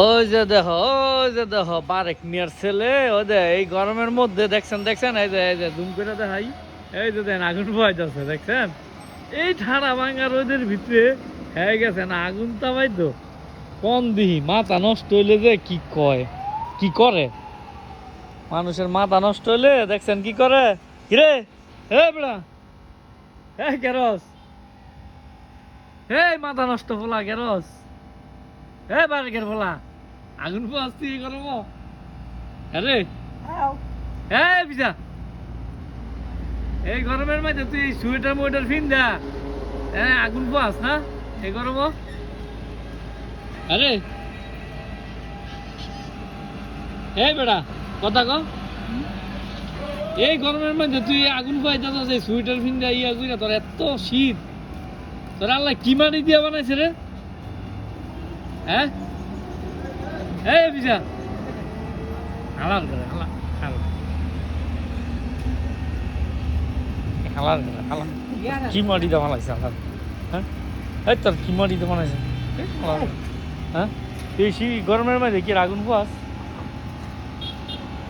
ওই যে দেখো বারেক মিয়ার ছেলে ওই যে এই গরমের মধ্যে দেখছেন এই যে জুম করে দেখাই। এই যে দেখেন আগুন পোহাইতেছে দেখছেন, এই ঠাড়া ভাঙা রোদের ভিতরে হয়ে গেছে না আগুন তাবাই তো কোন দিহি মাথা নষ্ট হইলে যে কি কয় কি করে মানুষের মাথা নষ্ট হইলে দেখছেন কি করে। কিরে হে বেড়া, হে গেরস, হে মাথা নষ্ট ফোলা গেরস, হে বারেকের ফোলা আগুন পোহাচ্ছি এই গরম। আরে হ্যাঁ বিজা, এই গরমের মধ্যে তুই সোয়েটার মোয়েটার ফিন্দা হ্যাঁ আগুন পোয়াস না এই গরম। আরে এই বেড়া কথা ক, এই গরমের মধ্যে তুই আগুন পোয়াইতেছিস এই সোয়েটার ফিন্দা ইয়া কইরা, তোর এত শীত, তোর আল্লাহ কি মাটি দিয়া বানাইছে রে? হ্যাঁ এই বিজা হালাল করে হালা হালা হালাল করে হালা, কি মাটি দিয়ে বানাইছে হালাল? হ্যাঁ এই তোর কি মাটি দিয়ে বানাইছে? হ্যাঁ তুই গরমের মধ্যে কি আগুন পোয়াস?